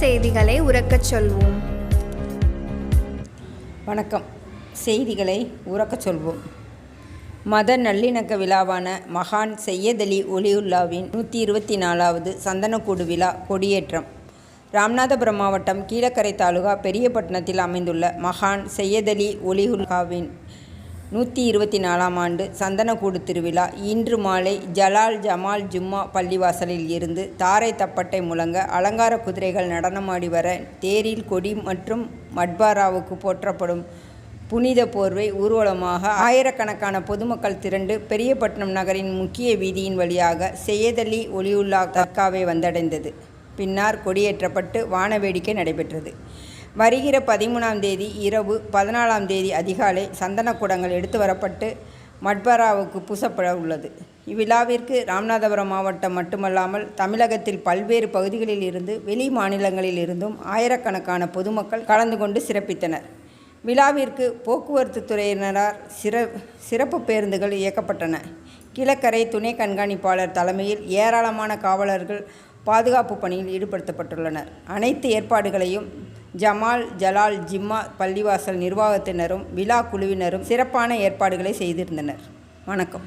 செய்திகளை உரக்கச் சொல்வோம். வணக்கம். செய்திகளை உரக்கச் சொல்வோம். மத நல்லிணக்க விழாவான மகான் சையத் அலி ஒலியுல்லாவின் 124வது சந்தனக்கூடு விழா கொடியேற்றம். ராமநாதபுரம் மாவட்டம் கீழக்கரை தாலுகா பெரியபட்டணத்தில் அமைந்துள்ள மகான் சையத் அலி ஒலியுல்லாவின் 124ஆம் ஆண்டு சந்தனக்கூடு திருவிழா இன்று மாலை ஜலால் ஜமால் ஜும்மா பள்ளிவாசலில் இருந்து தாரை தப்பட்டை முழங்க அலங்கார குதிரைகள் நடனமாடி வர தேரில் கொடி மற்றும் மட்பாராவுக்கு போற்றப்படும் புனித போர்வை ஊர்வலமாக ஆயிரக்கணக்கான பொதுமக்கள் திரண்டு பெரியபட்டணம் நகரின் முக்கிய வீதியின் வழியாக சையத் அலி ஒலியுல்லா தர்காவை வந்தடைந்தது. பின்னர் கொடியேற்றப்பட்டு வான வேடிக்கை நடைபெற்றது. வருகிற 13ஆம் தேதி இரவு 14ஆம் தேதி அதிகாலை சந்தனக்கூடங்கள் எடுத்து வரப்பட்டு மட்பராவுக்கு பூசப்பட உள்ளது. இவ்விழாவிற்கு ராமநாதபுரம் மாவட்டம் மட்டுமல்லாமல் தமிழகத்தில் பல்வேறு பகுதிகளில் இருந்து வெளி மாநிலங்களில் இருந்தும் ஆயிரக்கணக்கான பொதுமக்கள் கலந்து கொண்டு சிறப்பித்தனர். விழாவிற்கு போக்குவரத்து துறையினரால் சிறப்பு பேருந்துகள் இயக்கப்பட்டன. கீழக்கரை துணை கண்காணிப்பாளர் தலைமையில் ஏராளமான காவலர்கள் பாதுகாப்பு பணியில் ஈடுபடுத்தப்பட்டுள்ளனர். அனைத்து ஏற்பாடுகளையும் ஜலால் ஜிம்மா பள்ளிவாசல் நிர்வாகத்தினரும் விழா குழுவினரும் சிறப்பான ஏற்பாடுகளை செய்திருந்தனர். வணக்கம்.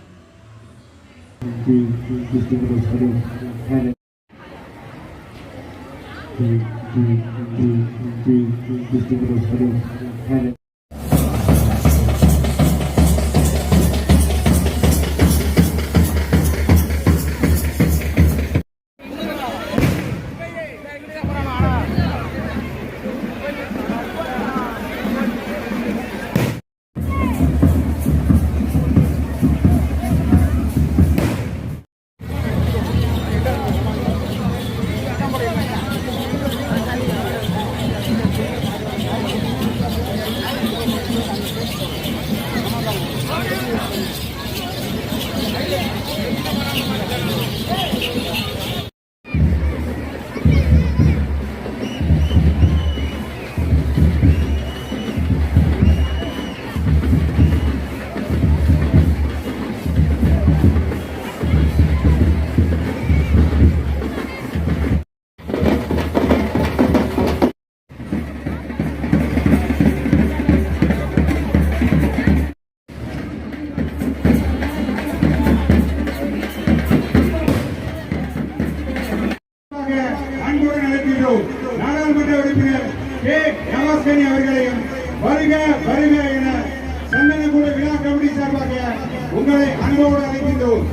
நாடாளுமன்ற உறுப்பினர் கே. நவாஸ்கனி அவர்களையும் வருக வருக என சந்தனக்கூடு விழா கமிட்டி சார்பாக உங்களை அன்போடு அழைக்கின்றோம்.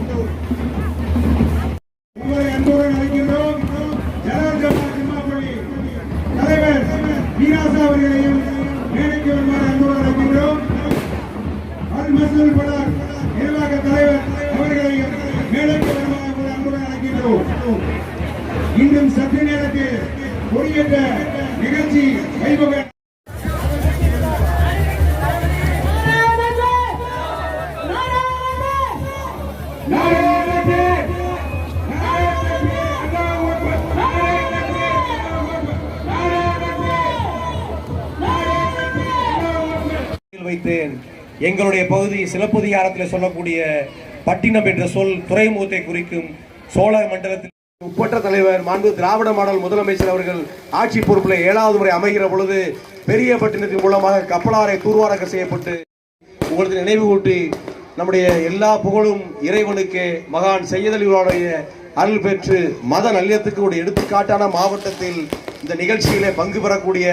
ஜலால் ஜமால் ஜும்மா பள்ளி தலைவர் மீராசா அவர்களையும் மேடைக்கு வருமாறு அன்போடு அழைக்கின்றோம். அல் மசூல் படார் நிர்வாக தலைவர் அவர்களையும் மேடைக்கு வருமாறு அன்போடு அழைக்கின்றோம். இன்னும் சற்று நேரத்தில் கொடியேற்ற நிகழ்ச்சி வைபவ வைத்தேன். எங்களுடைய பகுதி சிலப்பதிகாரத்தில் சொல்லக்கூடிய பட்டினம் என்ற சொல் துறைமுகத்தை குறிக்கும். சோழ மண்டலத்தில் உப்பற்ற தலைவர் மாண்பு திராவிட மாடல் முதலமைச்சர் அவர்கள் ஆட்சி பொறுப்பில் 7வது முறை அமைகிற பொழுது பெரியபட்டினத்தின் மூலமாக கப்பலாரை தூர்வாரக்க செய்யப்பட்டு உங்களுக்கு நினைவு கூட்டி நம்முடைய எல்லா புகழும் இறைவனுக்கு மகான் சையத் அலியுடைய அருள் பெற்று மத நல்லிணக்கத்துக்கு ஒரு எடுத்துக்காட்டான மாவட்டத்தில் இந்த நிகழ்ச்சியிலே பங்கு பெறக்கூடிய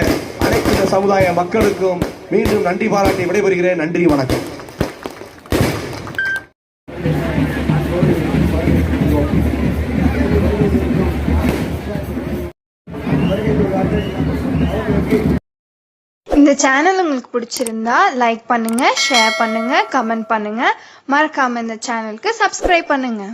அனைத்து சமுதாய மக்களுக்கும் மீண்டும் நன்றி பாராட்டி விடைபெறுகிறேன். நன்றி, வணக்கம். இந்த சேனல் உங்களுக்கு பிடிச்சிருந்தா லைக் பண்ணுங்க, ஷேர் பண்ணுங்க, கமெண்ட் பண்ணுங்க. மறக்காம இந்த சேனலுக்கு சப்ஸ்கிரைப் பண்ணுங்க.